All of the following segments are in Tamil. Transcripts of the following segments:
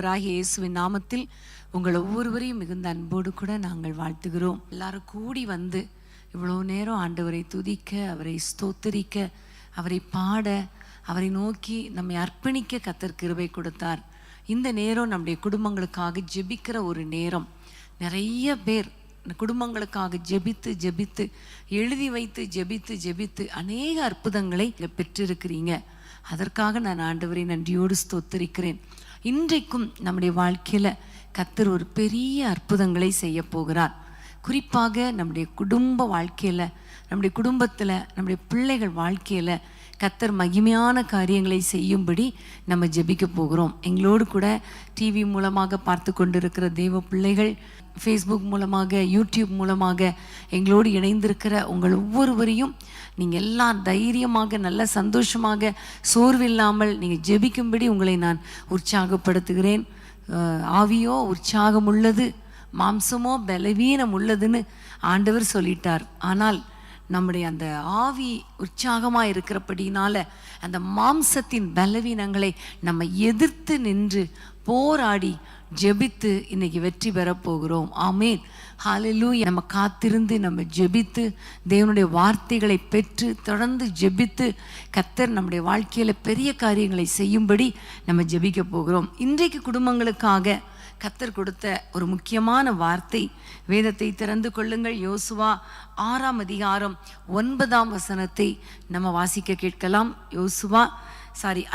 ஆண்டவராகிய இயேசுவின் நாமத்தில் உங்கள் ஒவ்வொருவரையும் மிகுந்த அன்போடு கூட நாங்கள் வாழ்த்துகிறோம். எல்லாரும் கூடி வந்து இவ்வளோ நேரம் ஆண்டவரை துதிக்க, அவரை ஸ்தோத்தரிக்க, அவரை பாட, அவரை நோக்கி நம்மை அர்ப்பணிக்க கர்த்தர் கிருபை கொடுத்தார். இந்த நேரம் நம்முடைய குடும்பங்களுக்காக ஜெபிக்கிற ஒரு நேரம். நிறைய பேர் குடும்பங்களுக்காக ஜெபித்து எழுதி வைத்து ஜெபித்து அநேக அற்புதங்களை பெற்றிருக்கிறீங்க. அதற்காக நான் ஆண்டவரை நன்றியோடு ஸ்தோத்தரிக்கிறேன். இன்றைக்கும் நம்முடைய வாழ்க்கையில் கர்த்தர் ஒரு பெரிய அற்புதங்களை செய்ய போகிறார். குறிப்பாக நம்முடைய குடும்ப வாழ்க்கையில், நம்முடைய குடும்பத்தில், நம்முடைய பிள்ளைகள் வாழ்க்கையில் கர்த்தர் மகிமையான காரியங்களை செய்யும்படி நம்ம ஜெபிக்க போகிறோம். எங்களோடு கூட டிவி மூலமாக பார்த்து கொண்டிருக்கிற தேவ பிள்ளைகள், ஃபேஸ்புக் மூலமாக, யூடியூப் மூலமாக எங்களோடு இணைந்திருக்கிற உங்கள் ஒவ்வொருவரையும் நீங்கள் எல்லாம் தைரியமாக, நல்ல சந்தோஷமாக, சோர்வில்லாமல் நீங்கள் ஜெபிக்கும்படி உங்களை நான் உற்சாகப்படுத்துகிறேன். ஆவியோ உற்சாகம் உள்ளது, மாம்சமோ பலவீனம் உள்ளதுன்னு ஆண்டவர் சொல்லிட்டார். ஆனால் நம்முடைய அந்த ஆவி உற்சாகமாக இருக்கிறபடினால அந்த மாம்சத்தின் பலவீனங்களை நம்ம எதிர்த்து நின்று போராடி ஜெபித்து இன்னைக்கு வெற்றி பெற போகிறோம். ஆமேன், ஹல்லேலூயா. நம்ம காத்திருந்து நம்ம ஜெபித்து தேவனுடைய வார்த்தைகளை பெற்று தொடர்ந்து ஜெபித்து கர்த்தர் நம்முடைய வாழ்க்கையில் பெரிய காரியங்களை செய்யும்படி நம்ம ஜெபிக்க போகிறோம். இன்றைக்கு குடும்பங்களுக்காக கர்த்தர் கொடுத்த ஒரு முக்கியமான வார்த்தை, வேதத்தை திறந்து கொள்ளுங்கள். யோசுவா 6ஆம் அதிகாரம் 9ஆம் வசனத்தை நம்ம வாசிக்க கேட்கலாம். யோசுவா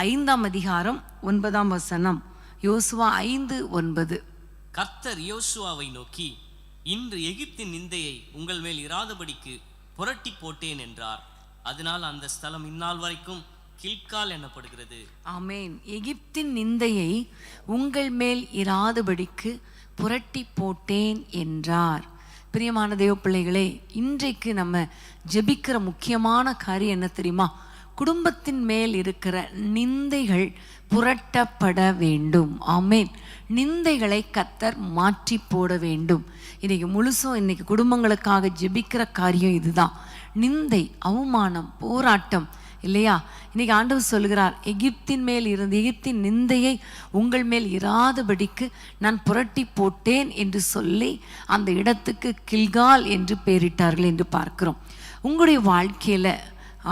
5ஆம் அதிகாரம் 9ஆம் வசனம். யோசுவா 5:9. கர்த்தர் யோசுவாவை நோக்கி, இன்று எகிப்தின் நிந்தையை உங்கள் மேல் இராதபடிக்கு புரட்டி போட்டேன் என்றார். அதனால் அந்த ஸ்தலம் இந்நாள் வரைக்கும் கில்கால் எனப்படுகிறது. ஆமேன். எகிப்தின் நிந்தையை உங்கள் மேல் இராதபடிக்கு புரட்டி போட்டேன் என்றார். பிரியமான தேவ பிள்ளைகளே, இன்றைக்கு நம்ம ஜெபிக்கிற முக்கியமான காரியம் என்ன தெரியுமா? குடும்பத்தின் மேல் இருக்கிற நிந்தைகள் புரட்டப்பட வேண்டும். ஆமேன். நிந்தைகளை கர்த்தர் மாற்றி போட வேண்டும். இன்னைக்கு முழுசும் இன்னைக்கு குடும்பங்களுக்காக ஜெபிக்கிற காரியம் இதுதான். நிந்தை, அவமானம், போராட்டம் இல்லையா? இன்னைக்கு ஆண்டவர் சொல்கிறார், எகிப்தின் மேல் இருந்து எகிப்தின் நிந்தையை உங்கள் மேல் இராதபடிக்கு நான் புரட்டி போட்டேன் என்று சொல்லி அந்த இடத்துக்கு கில்கால் என்று பெயரிட்டார்கள் என்று பார்க்கிறோம். உங்களுடைய வாழ்க்கையில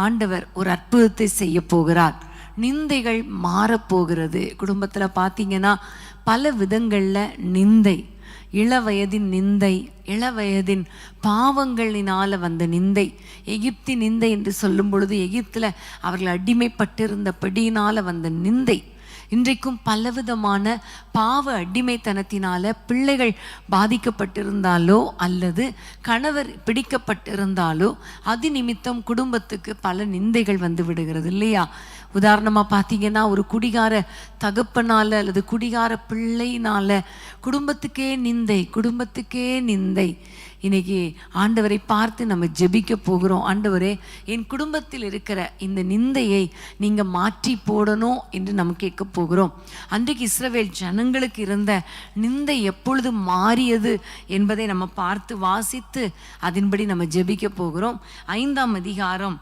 ஆண்டவர் ஒரு அற்புதத்தை செய்ய போகிறார். நிந்தைகள் மாறப்போகிறது. குடும்பத்தில் பார்த்தீங்கன்னா பல விதங்களில் நிந்தை, இளவயதின் நிந்தை, இளவயதின் பாவங்களினால் வந்த நிந்தை. எகிப்தின் நிந்தை என்று சொல்லும் பொழுது எகிப்தில் அவர்கள் அடிமைப்பட்டிருந்தபடியினால் வந்த நிந்தை. இன்றைக்கும் பலவிதமான பாவ அடிமைத்தனத்தினால பிள்ளைகள் பாதிக்கப்பட்டிருந்தாலோ அல்லது கணவர் பிடிக்கப்பட்டிருந்தாலோ அது நிமித்தம் குடும்பத்துக்கு பல நிந்தைகள் வந்து விடுகிறது இல்லையா? உதாரணமாக பார்த்தீங்கன்னா, ஒரு குடிகார தகப்பனால அல்லது குடிகார பிள்ளையினால குடும்பத்துக்கே நிந்தை. இன்னைக்கு ஆண்டவரை பார்த்து நம்ம ஜெபிக்க போகிறோம். ஆண்டவரே, என் குடும்பத்தில் இருக்கிற இந்த நிந்தையை நீங்கள் மாற்றி போடணும் என்று நம்ம கேட்க போகிறோம். அன்றைக்கு இஸ்ரவேல் ஜனங்களுக்கு இருந்த நிந்தை எப்பொழுது மாறியது என்பதை நம்ம பார்த்து வாசித்து அதன்படி நம்ம ஜெபிக்க போகிறோம். 5ஆம் அதிகாரம்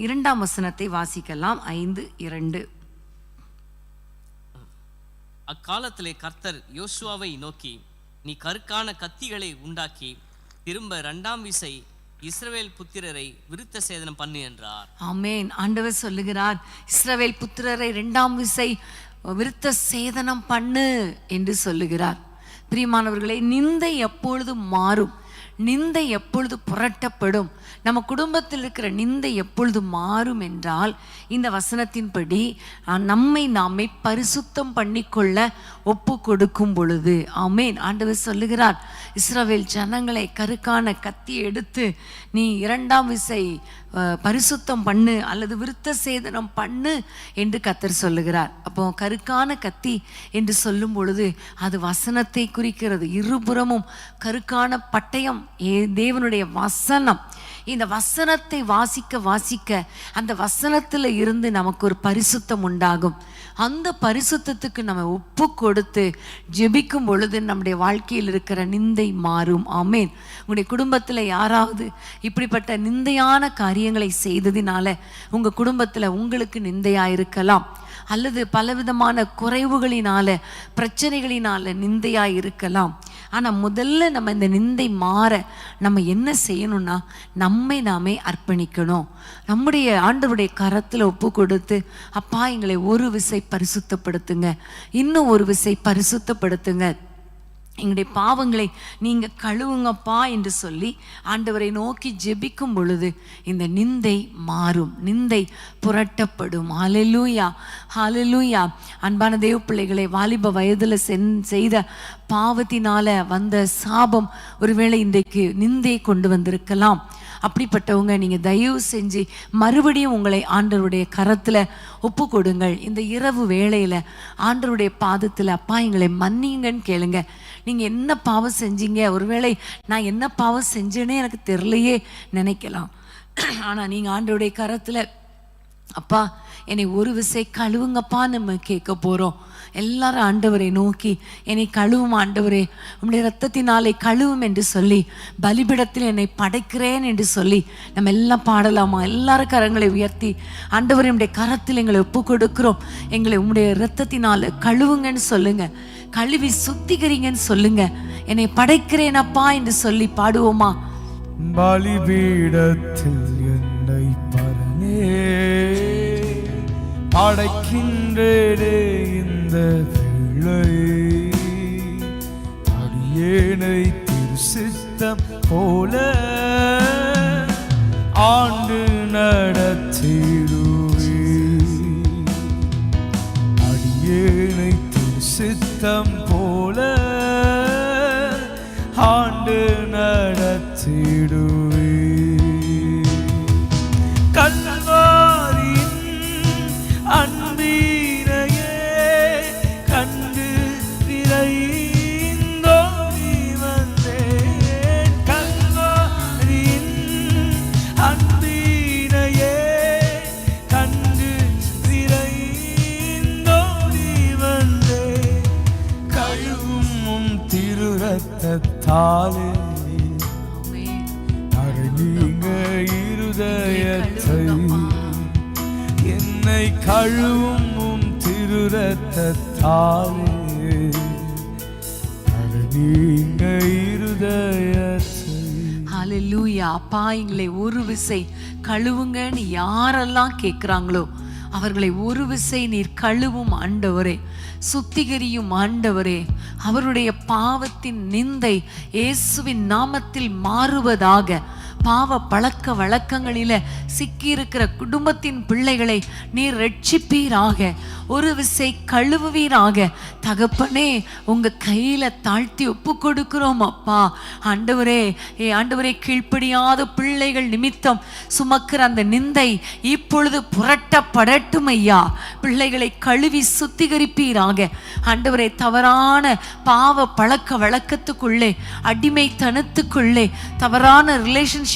2ஆம் வசனத்தை வாசிக்கலாம். 5:2. அக்காலத்திலே கர்த்தர் யோசுவாவை நோக்கி, நீ கருக்கான கத்திகளை உண்டாக்கி திரும்ப 2ஆம் விசை இஸ்ரவேல் புத்திரரை விருத்த சேதனம் பண்ணு என்றார். ஆமேன். ஆண்டவர் சொல்லுகிறார், இஸ்ரவேல் புத்திரரை 2ஆம் விசை விருத்த சேதனம் பண்ணு என்று சொல்லுகிறார். பிரியமானவர்களே, நிந்தை எப்பொழுது மாறும்? நிந்தை எப்பொழுது புரட்டப்படும்? நம்ம குடும்பத்தில் இருக்கிற நிந்தை எப்பொழுது மாறும் என்றால், இந்த வசனத்தின்படி நாமே பரிசுத்தம் பண்ணிக்கொள்ள ஒப்பு கொடுக்கும் பொழுது. ஆமேன். ஆண்டவர் சொல்லுகிறார், இஸ்ரவேல் ஜனங்களை கருக்கான கத்தி எடுத்து நீ 2ஆம் விசை பரிசுத்தம் பண்ணு அல்லது விருத்த சேதனம் பண்ணு என்று கர்த்தர் சொல்லுகிறார். அப்போ கருக்கான கத்தி என்று சொல்லும் பொழுது அது வசனத்தை குறிக்கிறது. இருபுறமும் கருக்கான பட்டயம் தேவனுடைய வசனம். இந்த வசனத்தை வாசிக்க வாசிக்க அந்த வசனத்தில் இருந்து நமக்கு ஒரு பரிசுத்தம் உண்டாகும். அந்த பரிசுத்தத்துக்கு நம்ம ஒப்பு கொடுத்து ஜெபிக்கும் பொழுது நம்முடைய வாழ்க்கையில் இருக்கிற நிந்தை மாறும். ஆமேன். உங்களுடைய குடும்பத்தில் யாராவது இப்படிப்பட்ட நிந்தையான காரியங்களை செய்ததினால உங்கள் குடும்பத்தில் உங்களுக்கு நிந்தையாக இருக்கலாம், அல்லது பலவிதமான குறைவுகளினால பிரச்சனைகளினால நிந்தையாக இருக்கலாம். ஆனால் முதல்ல நம்ம இந்த நிந்தை மாற நம்ம என்ன செய்யணும்னா, நம்மை நாமே அர்ப்பணிக்கணும். நம்முடைய ஆண்டவருடைய கரத்தில் ஒப்பு கொடுத்து, அப்பா எங்களை ஒரு விசை பரிசுத்தப்படுத்துங்க, இன்னும் ஒரு விசை பரிசுத்தப்படுத்துங்க, எங்களுடைய பாவங்களை நீங்கள் கழுவுங்கப்பா என்று சொல்லி ஆண்டவரை நோக்கி ஜெபிக்கும் பொழுது இந்த நிந்தை மாறும், நிந்தை புரட்டப்படும். ஹல்லேலூயா, ஹல்லேலூயா. அன்பான தேவ பிள்ளைகளை, வாலிப வயதில் செய்த பாவத்தினால வந்த சாபம் ஒருவேளை இன்றைக்கு நிந்தை கொண்டு வந்திருக்கலாம். அப்படிப்பட்டவங்க நீங்கள் தயவு செஞ்சு மறுபடியும் உங்களை ஆண்டவருடைய கரத்தில் ஒப்பு கொடுங்கள். இந்த இரவு வேளையில் ஆண்டவருடைய பாதத்தில், அப்பா எங்களை மன்னிங்கன்னு கேளுங்க. நீங்கள் என்ன பாவம் செஞ்சீங்க, ஒருவேளை நான் என்ன பாவம் செஞ்சேனே எனக்கு தெரியலையே நினைக்கலாம். ஆனால் நீங்கள் ஆண்டவருடைய கரத்தில், அப்பா என்னை ஒரு விசை கழுவுங்கப்பா நம்ம கேட்க போகிறோம். எல்லாரும் ஆண்டவரை நோக்கி, என்னை கழுவும் ஆண்டவரே, உம்முடைய இரத்தத்தினாலே கழுவும் என்று சொல்லி, பலிபிடத்தில் என்னை படைக்கிறேன் என்று சொல்லி நம்ம எல்லாம் பாடலாமா? எல்லாரும் கரங்களை உயர்த்தி, ஆண்டவரே உம்முடைய கரத்தில் எங்களை ஒப்பு கொடுக்கிறோம், எங்களை உம்முடைய இரத்தத்தினால கழுவுங்கன்னு சொல்லுங்க, கழுவி சுத்திகரிங்கன்னு சொல்லுங்க, என்னை படைக்கிறேன் அப்பா என்று சொல்லி பாடுவோமா? பலிபீடத்தில் என்னை பரனே படைக்கின்றேனே இந்த வேளை, அடியேனை திருசித்தம் போல ஆண்டு நடத்திடுவே, அடியேனை திருசித்தம் போல ஆண்டு நடத்திடுவே. கல்வாரியின் அன்பீரையே கண்டு விரைந்தோடி வந்தேன், கல்வாரியின் அன்பீரையே கண்டு விரைந்தோடி வந்தேன், கழுவும் திருரத்தாலே நீங்க இருதயத்தை என்னை கழுவும் திருரத்தாலே நீங்க இருதயத்தை. ஹல்லேலூயா. அப்பா எங்களை ஒரு விசை கழுவுங்கன்னு யாரெல்லாம் கேட்குறாங்களோ அவர்களை ஒரு விசை நீர் கழுவும் ஆண்டவரே, சுத்திகரியும் ஆண்டவரே. அவருடைய பாவத்தின் நிந்தை இயேசுவின் நாமத்தில் மாறுவதாக. பாவ பழக்க வழக்கங்களில சிக்கியிருக்கிற குடும்பத்தின் பிள்ளைகளை நீர் ரட்சிப்பீராக, ஒரு விசை கழுவுவீராக. தகப்பனே உங்க கையில தாழ்த்தி ஒப்பு கொடுக்கிறோம் அப்பா. ஆண்டவரே, ஆண்டவரே, கீழ்ப்படியாத பிள்ளைகள் நிமித்தம் சுமக்கிற அந்த நிந்தை இப்பொழுது புரட்டப்படட்டும் ஐயா. பிள்ளைகளை கழுவி சுத்திகரிப்பீராக ஆண்டவரே. தவறான பாவ பழக்க வழக்கத்துக்குள்ளே, அடிமைத்தனத்துக்குள்ளே, தவறான ரிலேஷன்ஷிப்ல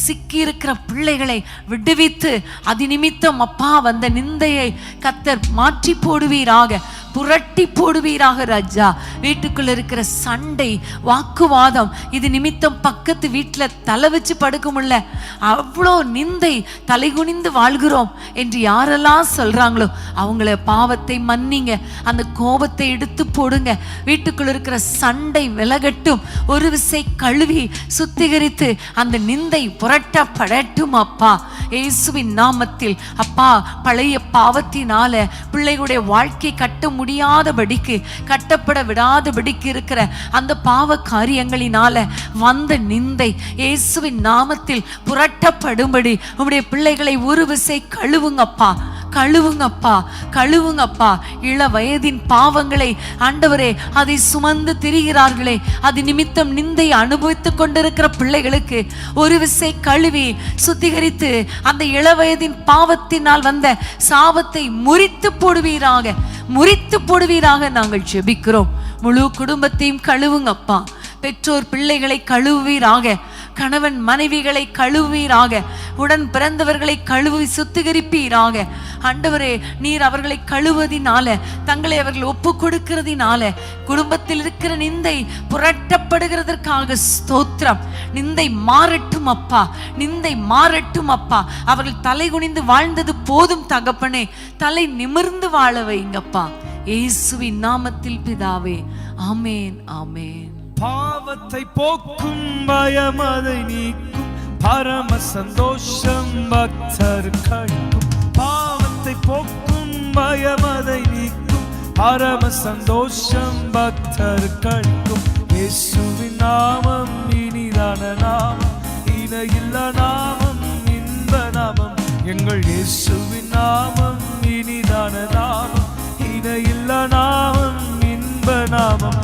சிக்கி இருக்கிற பிள்ளைகளை விடுவித்து அது நிமித்தம் அப்பா வந்த நிந்தையை கர்த்தர் மாற்றி போடுவீராக, புரட்டி போடுவீராக ராஜா. வீட்டுக்குள்ள இருக்கிற சண்டை, வாக்குவாதம், இது நிமித்தம் பக்கத்து வீட்டில் தலை வச்சு படுக்க முடியல, அவ்வளோ நிந்தை, தலைகுனிந்து வாழ்கிறோம் என்று யாரெல்லாம் சொல்றாங்களோ அவங்கள பாவத்தை மன்னிங்க, அந்த கோபத்தை எடுத்து போடுங்க. வீட்டுக்குள்ள இருக்கிற சண்டை விலகட்டும், ஒரு விசை கழுவி சுத்திகரித்து அந்த நிந்தை புரட்டப்படட்டும் அப்பா, இயேசுவின் நாமத்தில். அப்பா, பழைய பாவத்தினால பிள்ளைகளுடைய வாழ்க்கை கட்ட முடியாதபடிக்கு, கட்டப்பட விடாதபடிக்கு இருக்கிற அந்த பாவ காரியங்களினால வந்த நிந்தை இயேசுவின் நாமத்தில் புரட்டப்படும்படி உம்முடைய பிள்ளைகளை ஒரு விசை கழுவுங்கப்பா, கழுவுங்கப்பா, கழுவுங்கப்பா. இள வயதின் பாவங்களை ஆண்டவரே அதை சுமந்து திரிகிறார்களே, அது நிமித்தம் நிந்தை அனுபவித்துக் கொண்டிருக்கிற பிள்ளைகளுக்கு ஒரு விசை கழுவி சுத்திகரித்து அந்த இள வயதின் பாவத்தினால் வந்த சாபத்தை முறித்து போடுவீராக, முறித்து போடுவீராக நாங்கள் ஜெபிக்கிறோம். முழு குடும்பத்தையும் கழுவுங்கப்பா, பெற்றோர் பிள்ளைகளை கழுவீராக, கணவன் மனைவிகளை கழுவீராக, உடன் பிறந்தவர்களை கழுவி சுத்திகரிப்பீராக. ஆண்டவரே, நீர் அவர்களை கழுவதினால, தங்களை அவர்கள் ஒப்பு கொடுக்கிறதினால குடும்பத்தில் இருக்கிற நிந்தை புரட்டப்படுகிறதற்காக ஸ்தோத்திரம். நிந்தை மாறட்டும் அப்பா, நிந்தை மாறட்டும் அப்பா. அவர்கள் தலை குனிந்து வாழ்ந்தது போதும் தகப்பனே, தலை நிமிர்ந்து வாழ வைங்கப்பா. இயேசுவின் நாமத்தில் பிதாவே, ஆமேன் ஆமேன். பாவத்தை போக்கும் பயம் அதை நீக்கும் பரம சந்தோஷம் பக்தர்களுக்கும். பாவத்தை போக்கும் பயம் அதை நீக்கும் பரம சந்தோஷம் பக்தர்களுக்கும். இயேசுவின் நாமம் இனிதான நாமம், இணையில்லா நாமம், இன்ப நாமம். எங்கள் இயேசுவின் நாமம் இனிதான நாமம், இணையில்லா நாமம், இன்ப நாமம்.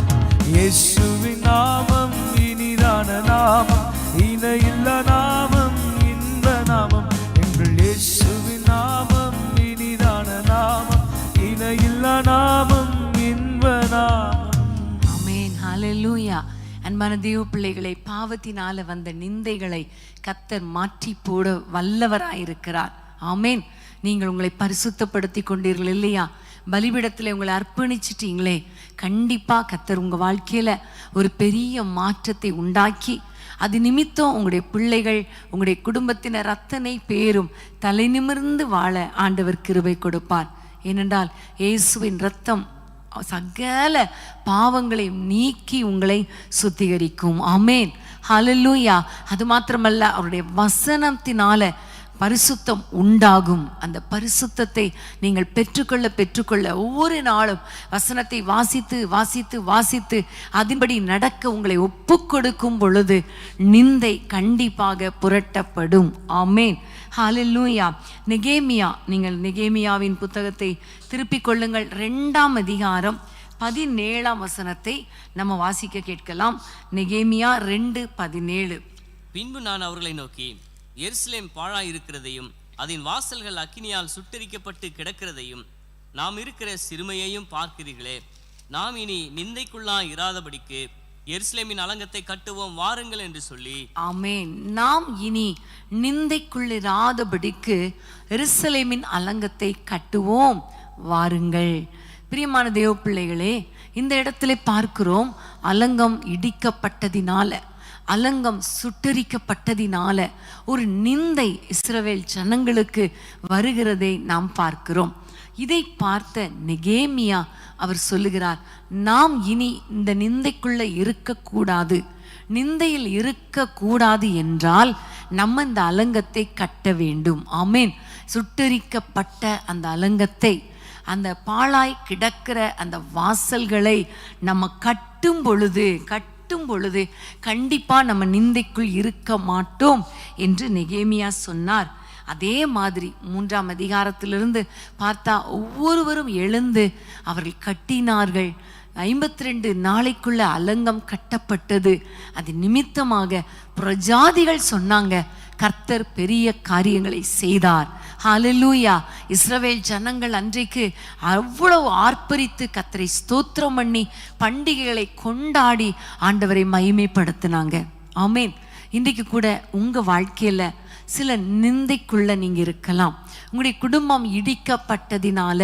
இயேசுவின் நாமம் இனிதான நாமம், இணையில்லா நாமம், இன்ப நாமம். எங்கள் இயேசுவின் நாமம் இனிதான நாமம், இணையில்லா நாமம், இன்ப நாமம். ஆமென், ஹல்லேலூயா. அன்பான தேவ பிள்ளைகளை, பாவத்தினால வந்த நிந்தைகளை கர்த்தர் மாற்றி போட வல்லவராயிருக்கிறார். ஆமென். நீங்கள் உங்களை பரிசுத்தப்படுத்தி கொண்டீர்கள் இல்லையா? பலிபீடத்தில் உங்களை அர்ப்பணிச்சிட்டீங்களே, கண்டிப்பா கர்த்தர் உங்க வாழ்க்கையில ஒரு பெரிய மாற்றத்தை உண்டாக்கி, அது நிமித்தம் உங்களுடைய பிள்ளைகள், உங்களுடைய குடும்பத்தினர் அத்தனை பேரும் தலை நிமிர்ந்து வாழ ஆண்டவர் கிருபை கொடுப்பார். ஏனென்றால் இயேசுவின் இரத்தம் சகல பாவங்களையும் நீக்கி உங்களை சுத்திகரிக்கும். ஆமென், ஹல்லேலூயா. அது மாத்திரமல்ல, அவருடைய வசனத்தினால பரிசுத்தம் உண்டாகும். அந்த பரிசுத்தத்தை நீங்கள் பெற்றுக்கொள்ள ஒவ்வொரு நாளும் வசனத்தை வாசித்து வாசித்து வாசித்து அதன்படி நடக்க உங்களை ஒப்பு கொடுக்கும் பொழுது நிந்தை கண்டிப்பாக புரட்டப்படும். ஆமென், ஹல்லேலூயா. நெகேமியா, நீங்கள் நெகேமியாவின் புத்தகத்தை திருப்பிக் கொள்ளுங்கள். 2ஆம் அதிகாரம் 17ஆம் வசனத்தை நம்ம வாசிக்க கேட்கலாம். நெகேமியா 2:17. பின்பு நான் அவர்களை நோக்கி, எருசலேம் பாழாயிருக்கிறதையும் அதன் வாசல்கள் அக்கினியால் சுட்டெரிக்கப்பட்டு கிடக்கிறதையும் நாம் இருக்கிற சிறுமையையும் பார்க்கிறீர்களே. நாம் இனி நிந்தைக்குள்ளா இராதபடிக்கு எருசலேமின் அலங்கத்தை கட்டுவோம் வாருங்கள் என்று சொல்லி. ஆமென். நாம் இனி நிந்தைக்குள்ளிராதபடிக்கு எருசலேமின் அலங்கத்தை கட்டுவோம் வாருங்கள். பிரியமான தேவ பிள்ளைகளே, இந்த இடத்துல பார்க்கிறோம், அலங்கம் இடிக்கப்பட்டதினால, அலங்கம் சுட்டரிக்கப்பட்டதினால ஒரு நிந்தை இஸ்ரவேல் ஜனங்களுக்கு வருகிறதை நாம் பார்க்கிறோம். இதை பார்த்த நெகேமியா அவர் சொல்லுகிறார், நாம் இனி இந்த நிந்தைக்குள்ள இருக்கக்கூடாது. நிந்தையில் இருக்கக்கூடாது என்றால் நம்ம இந்த அலங்கத்தை கட்ட வேண்டும். ஆமென். சுட்டரிக்கப்பட்ட அந்த அலங்கத்தை, அந்த பாழாய் கிடக்கிற அந்த வாசல்களை நம்ம கட்டும் பொழுது கண்டிப்பா நம்ம நிந்தைக்குள் இருக்க மாட்டோம் என்று நெகேமியா சொன்னார். அதே மாதிரி 3ஆம் அதிகாரத்திலிருந்து பார்த்தா ஒவ்வொருவரும் எழுந்து அவர்கள் கட்டினார்கள். 52 நாளைக்குள்ள அலங்கம் கட்டப்பட்டது. அது நிமித்தமாக பிரஜாதிகள் சொன்னாங்க, கர்த்தர் பெரிய காரியங்களை செய்தார். ஹல்லேலூயா. இஸ்ரவேல் ஜனங்கள் அன்றைக்கு அவ்வளவு ஆர்ப்பரித்து கர்த்தரை ஸ்தோத்திரம் பண்ணி பண்டிகைகளை கொண்டாடி ஆண்டவரை மகிமைப்படுத்தினாங்க. ஆமென். இன்றைக்கு கூட உங்க வாழ்க்கையில சில நிந்தைக்குள்ள நீங்க இருக்கலாம். உங்களுடைய குடும்பம் இடிக்கப்பட்டதினால,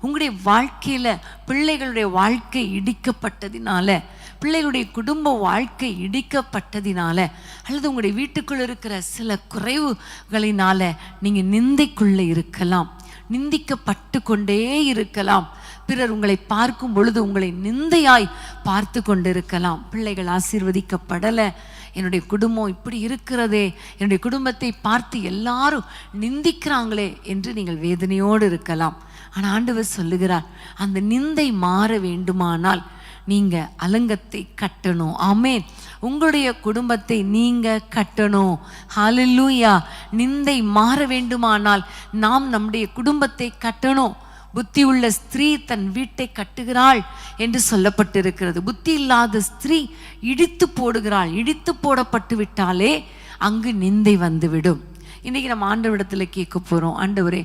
உங்களுடைய வாழ்க்கையில பிள்ளைகளுடைய வாழ்க்கை இடிக்கப்பட்டதினால, பிள்ளைகளுடைய குடும்ப வாழ்க்கை இடிக்கப்பட்டதினால, அல்லது உங்களுடைய வீட்டுக்குள்ள இருக்கிற சில குறைவுகளினால நீங்க நிந்தைக்குள்ள இருக்கலாம். நிந்திக்கப்பட்டு கொண்டே இருக்கலாம். பிறர் உங்களை பார்க்கும் பொழுது உங்களை நிந்தையாய் பார்த்து கொண்டிருக்கலாம். பிள்ளைகள் ஆசீர்வதிக்கப்படலை, என்னுடைய குடும்பம் இப்படி இருக்கிறதே, என்னுடைய குடும்பத்தை பார்த்து எல்லாரும் நிந்திக்கிறாங்களே என்று நீங்கள் வேதனையோடு இருக்கலாம். ஆனால் ஆண்டவர் சொல்லுகிறார், அந்த நிந்தை மாற வேண்டுமானால் நீங்க அலங்கத்தை கட்டணும். ஆமென். உங்களுடைய குடும்பத்தை நீங்க கட்டணும். ஹல்லேலூயா. நிந்தை மாற வேண்டுமானால் நாம் நம்முடைய குடும்பத்தை கட்டணும். புத்தி உள்ள ஸ்திரீ தன் வீட்டை கட்டுகிறாள் என்று சொல்லப்பட்டிருக்கிறது. புத்தி இல்லாத ஸ்திரீ இடித்து போடுகிறாள். இடித்து போடப்பட்டு விட்டாலே அங்கு நிந்தை வந்துவிடும். இன்னைக்கு நம்ம ஆண்டவரிடத்துல கேட்க போறோம், ஆண்டவரே,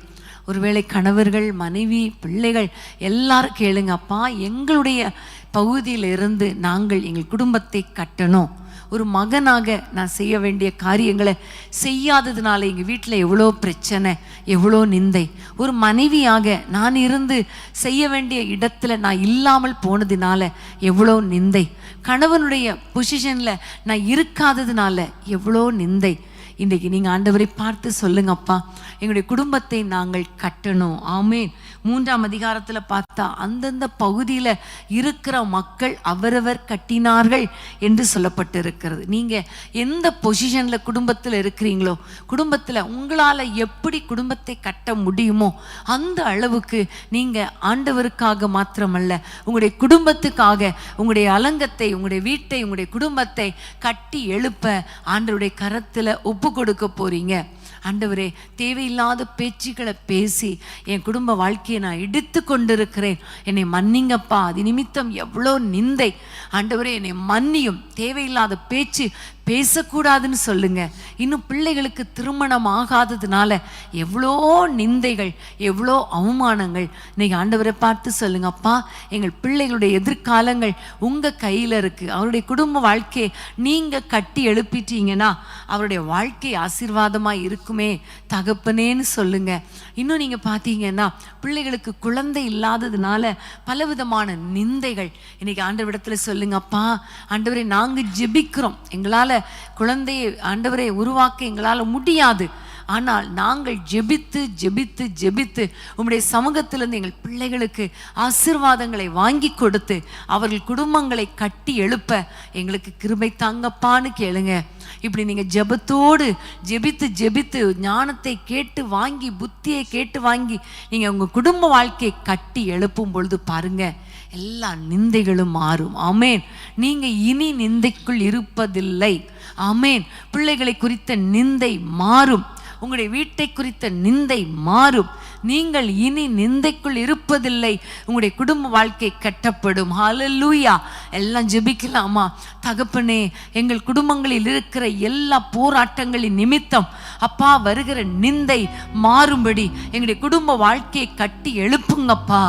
ஒருவேளை கணவர்கள், மனைவி, பிள்ளைகள் எல்லாரும் கேளுங்க, அப்பா எங்களுடைய பகுதியிலிருந்து நாங்கள் எங்கள் குடும்பத்தை கட்டணும். ஒரு மகனாக நான் செய்ய வேண்டிய காரியங்களை செய்யாததுனால எங்கள் வீட்டில் எவ்வளோ பிரச்சனை, எவ்வளோ நிந்தை. ஒரு மனைவியாக நான் இருந்து செய்ய வேண்டிய இடத்துல நான் இல்லாமல் போனதுனால எவ்வளோ நிந்தை. கணவனுடைய பொசிஷனில் நான் இருக்காததுனால எவ்வளோ நிந்தை. இன்றைக்கு நீங்கள் ஆண்டவரை பார்த்து சொல்லுங்கப்பா, எங்களுடைய குடும்பத்தை நாங்கள் கட்டணும். ஆமேன். 3ஆம் அதிகாரத்தில் பார்த்தா அந்தந்த பகுதியில் இருக்கிற மக்கள் அவரவர் கட்டினார்கள் என்று சொல்லப்பட்டிருக்கிறது. நீங்கள் எந்த பொசிஷனில் குடும்பத்தில் இருக்கிறீங்களோ, குடும்பத்தில் உங்களால் எப்படி குடும்பத்தை கட்ட முடியுமோ அந்த அளவுக்கு நீங்கள் ஆண்டவருக்காக மாத்திரமல்ல, உங்களுடைய குடும்பத்துக்காக உங்களுடைய அலங்கத்தை, உங்களுடைய வீட்டை, உங்களுடைய குடும்பத்தை கட்டி எழுப்ப ஆண்டவருடைய கரத்தில் ஒப்பு கொடுக்க போறீங்க. ஆண்டவரே, தேவையில்லாத பேச்சுக்களை பேசி என் குடும்ப வாழ்க்கையை நான் இடித்து கொண்டிருக்கிறேன், என்னை மன்னிங்கப்பா. அது நிமித்தம் எவ்வளோ நிந்தை. ஆண்டவரே என்னை மன்னியும். தேவையில்லாத பேச்சு பேசக்கூடாதுன்னு சொல்லுங்க. இன்னும் பிள்ளைகளுக்கு திருமணம் ஆகாததுனால எவ்வளோ நிந்தைகள், எவ்வளோ அவமானங்கள். இன்னைக்கு ஆண்டவரை பார்த்து சொல்லுங்கப்பா, எங்கள் பிள்ளைகளுடைய எதிர்காலங்கள் உங்கள் கையில் இருக்குது. அவருடைய குடும்ப வாழ்க்கையை நீங்கள் கட்டி எழுப்பிட்டீங்கன்னா அவருடைய வாழ்க்கை ஆசீர்வாதமாக இருக்குமே தகப்பனேன்னு சொல்லுங்க. இன்னும் நீங்கள் பார்த்தீங்கன்னா பிள்ளைகளுக்கு குழந்தை இல்லாததுனால பலவிதமான நிந்தைகள். இன்னைக்கு ஆண்டவரிடத்தில் சொல்லுங்கப்பா, ஆண்டவரை நாங்கள் ஜெபிக்கிறோம், எங்களால் குழந்தையை ஆண்டவரை உருவாக்க எங்களால் முடியாது, ஆனால் நாங்கள் ஜெபித்து ஜெபித்து ஜெபித்து உம்முடைய சமூகத்திலிருந்து எங்கள் பிள்ளைகளுக்கு ஆசீர்வாதங்களை வாங்கி கொடுத்து அவர்கள் குடும்பங்களை கட்டி எழுப்ப எங்களுக்கு கிருபை தாங்கப்பான்னு கேளுங்க. இப்படி நீங்கள் ஜெபத்தோடு ஜெபித்து ஜெபித்து ஞானத்தை கேட்டு வாங்கி, புத்தியை கேட்டு வாங்கி நீங்கள் உங்கள் குடும்ப வாழ்க்கையை கட்டி எழுப்பும் பொழுது பாருங்க, எல்லா நிந்தைகளும் மாறும். ஆமேன். நீங்கள் இனி நிந்தைக்குள் இருப்பதில்லை. ஆமேன். பிள்ளைகளை குறித்த நிந்தை மாறும். உங்களுடைய வீட்டை குறித்த நிந்தை மாறும். நீங்கள் இனி நிந்தைக்குள் இருப்பதில்லை. உங்களுடைய குடும்ப வாழ்க்கை கட்டப்படும். ஹல்லேலூயா. எல்லாம் ஜெபிக்கலாமா? தகப்பனே, எங்கள் குடும்பங்களில் இருக்கிற எல்லா போராட்டங்களின் நிமித்தம் அப்பா வருகிற நிந்தை மாறும்படி எங்களுடைய குடும்ப வாழ்க்கையை கட்டி எழுப்புங்கப்பா.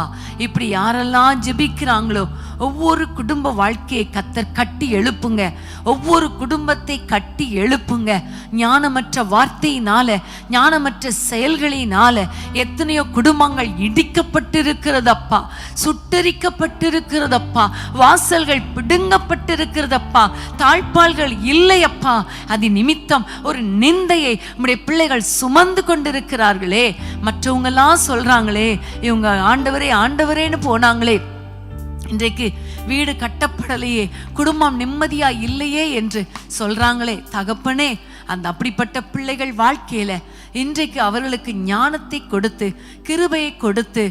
இப்படி யாரெல்லாம் ஜெபிக்கிறாங்களோ ஒவ்வொரு குடும்ப வாழ்க்கையை கத்தர் கட்டி எழுப்புங்க. ஒவ்வொரு குடும்பத்தை கட்டி எழுப்புங்க. ஞானமற்ற வார்த்தையினால, ஞானமற்ற செயல்களினால எத்தனையோ குடும்பங்கள் இடிக்கப்பட்டிருக்கிறதப்பா, சுட்டரிக்கப்பட்டிருக்கிறதப்பா, வாசல்கள் பிடுங்கப்பட்டிருக்கிறதப்பா, தாழ்பால்கள் இல்லையப்பா. அது நிமித்தம் ஒரு நிந்தையை நம்முடைய பிள்ளைகள் சுமந்து கொண்டிருக்கிறார்களே. மற்றவங்கெல்லாம் சொல்றாங்களே, இவங்க ஆண்டவரே ஆண்டவரேன்னு போனாங்களே, இன்றைக்கு வீடு கட்டப்படலையே, குடும்பம் நிம்மதியா இல்லையே என்று சொல்றாங்களே. தகப்பனே, அந்த அப்படிப்பட்ட பிள்ளைகள் வாழ்க்கையில இன்றைக்கு அவர்களுக்கு ஞானத்தை கொடுத்து, கிருபையை கொடுத்து,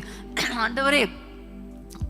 ஆண்டவரே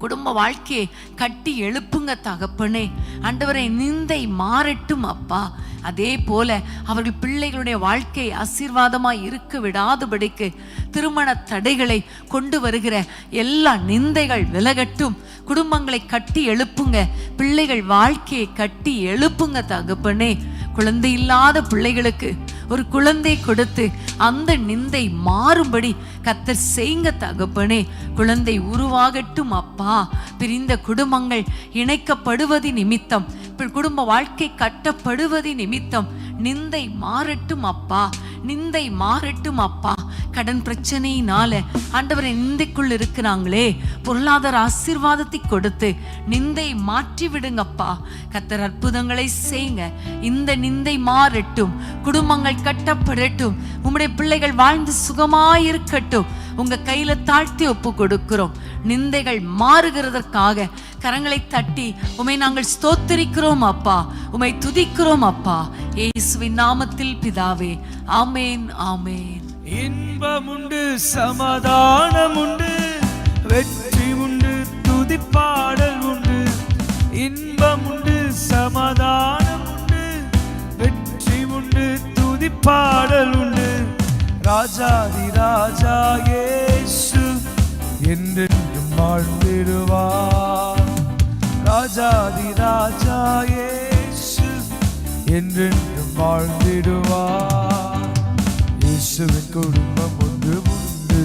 குடும்ப வாழ்க்கையை கட்டி எழுப்புங்க தகப்பனே. ஆண்டவரே, நிந்தை மாறட்டும் அப்பா. அதே போல அவர்கள் பிள்ளைகளுடைய வாழ்க்கை ஆசீர்வாதமாய் இருக்க விடாதபடிக்கு திருமண தடைகளை கொண்டு வருகிற எல்லா நிந்தைகள் விலகட்டும். குடும்பங்களை கட்டி எழுப்புங்க. பிள்ளைகள் வாழ்க்கையை கட்டி எழுப்புங்க தகப்பனே. குழந்தை இல்லாத பிள்ளைகளுக்கு ஒரு குழந்தை கொடுத்து அந்த நிந்தை மாறும்படி கர்த்தர் செய்யுங்க தகப்பனே. குழந்தை உருவாகட்டும் அப்பா. பிரிந்த குடும்பங்கள் இணைக்கப்படுவது நிமித்தம், குடும்ப வாழ்க்கை கட்டப்படுவது நிமித்தம் நிந்தை மாறட்டும் அப்பா. நிந்தை மாறட்டும் அப்பா. கடன் பிரச்சனையினால ஆண்டவரை நிந்தைக்குள் இருக்கிறாங்களே, பொருளாதார ஆசீர்வாதத்தை கொடுத்து நிந்தை மாற்றி விடுங்கப்பா. கர்த்தர் அற்புதங்களை செய்யுங்க. இந்த நிந்தை மாறட்டும். குடும்பங்கள் கட்டப்படட்டும். உம்முடைய பிள்ளைகள் வாழ்ந்து சுகமாயிருக்கட்டும். உங்க கையில தாழ்த்தி ஒப்பு கொடுக்கிறோம். நிந்தைகள் மாறுகிறதற்காக கரங்களை தட்டி உம்மை நாங்கள் ஸ்தோத்திரிக்கிறோம் அப்பா. உம்மை துதிக்கிறோம் அப்பா. இயேசுவின் நாமத்தில் பிதாவே, ஆமேன் ஆமேன். இன்பம் உண்டு, சமாதானம் உண்டு, வெற்றி உண்டு, துதிப்பாடல் உண்டு. இன்பம் உண்டு, சமாதானம் உண்டு, வெற்றி உண்டு, துதிப்பாடல் உண்டு. ராஜாதி ராஜா இயேசு என்றென்றும் வாழ்ந்திடுவார். ராஜாதி ராஜா இயேசு என்றென்றும் வாழ்ந்திடுவார். இயேசுவின் குடும்பம் ஒன்று உண்டு.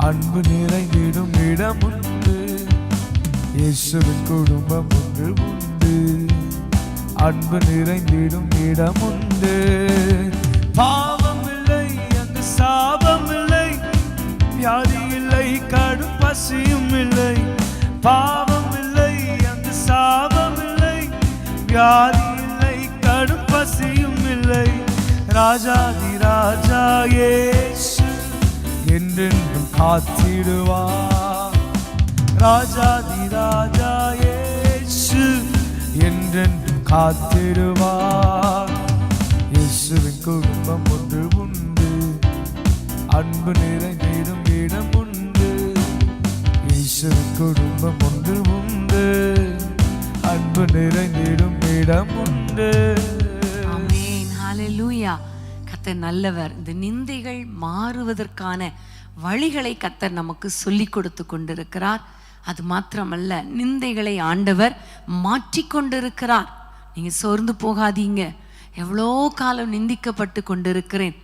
அன்பு நிறைந்திடும் இடம் உண்டு. இயேசுவின் குடும்பம் ஒன்று உண்டு. அன்பு நிறைந்திடும் இடம் உண்டு. பாவம் இல்லை, அங்கு சாபம் இல்லை, வியாதி இல்லை, கடும் பசியும் இல்லை. பாவம் இல்லை, அங்கு சாபம் இல்லை, வியாதி இல்லை, கடும் பசியும் இல்லை. ராஜாதி ராஜா இயேசு என்றென்றும் காத்திடுவார். ராஜாதி ராஜா இயேசு என்றென்றும் காத்திடுவார். இயேசுவின் குடும்பம் ஒன்று உண்டு. அன்பு நிறைந்திடும் இடம் உண்டு. இயேசுவின் குடும்பம் ஒன்று உண்டு. அன்பு நிறைந்திடும் இடம் உண்டு. ஆமென். ஹல்லேலூயா. கர்த்தர் நல்லவர். இந்த நிந்தைகள் மாறுவதற்கான வழிகளை கர்த்தர் நமக்கு சொல்லி கொடுத்து கொண்டிருக்கிறார். அது மாத்திரமல்ல, நிந்தைகளை ஆண்டவர் மாற்றிக்கொண்டிருக்கிறார். நீங்க சோர்ந்து போகாதீங்க. எவ்வளோ காலம் நிந்திக்கப்பட்டு கொண்டிருக்கிறேன்,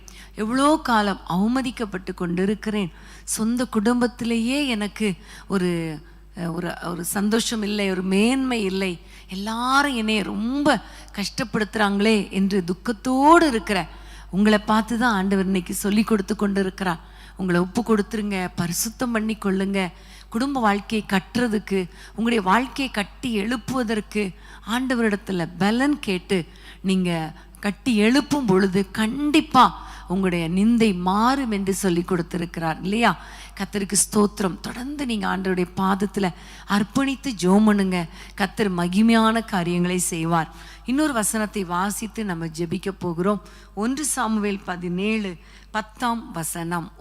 எவ்வளோ காலம் அவமதிக்கப்பட்டு கொண்டிருக்கிறேன், சொந்த குடும்பத்திலேயே எனக்கு ஒரு ஒரு ஒரு சந்தோஷம் இல்லை, ஒரு மேன்மை இல்லை, எல்லாரும் என்னை ரொம்ப கஷ்டப்படுத்துகிறாங்களே என்று துக்கத்தோடு இருக்கிற உங்களை பார்த்து தான் ஆண்டவர் இன்னைக்கு சொல்லி கொடுத்து கொண்டு இருக்கிறார். உங்களை ஒப்பு கொடுத்துருங்க, பரிசுத்தம் பண்ணி கொள்ளுங்க. குடும்ப வாழ்க்கையை கட்டுறதுக்கு, உங்களுடைய வாழ்க்கையை கட்டி எழுப்புவதற்கு ஆண்டவரிடத்துல பலன் கேட்டு நீங்கள் கட்டி எழுப்பும் பொழுது கண்டிப்பாக உங்களுடைய நிந்தை மாறும் என்று சொல்லி கொடுத்திருக்கிறார் இல்லையா? கர்த்தருக்கு ஸ்தோத்திரம். தொடர்ந்து நீங்கள் ஆண்டவருடைய பாதத்தில் அர்ப்பணித்து ஜெபம் பண்ணுங்க. கர்த்தர் மகிமையான காரியங்களை செய்வார். இன்னொரு வசனத்தை வாசித்து நம்ம ஜெபிக்க போகிறோம். 1 சாமுவேல் 17:10.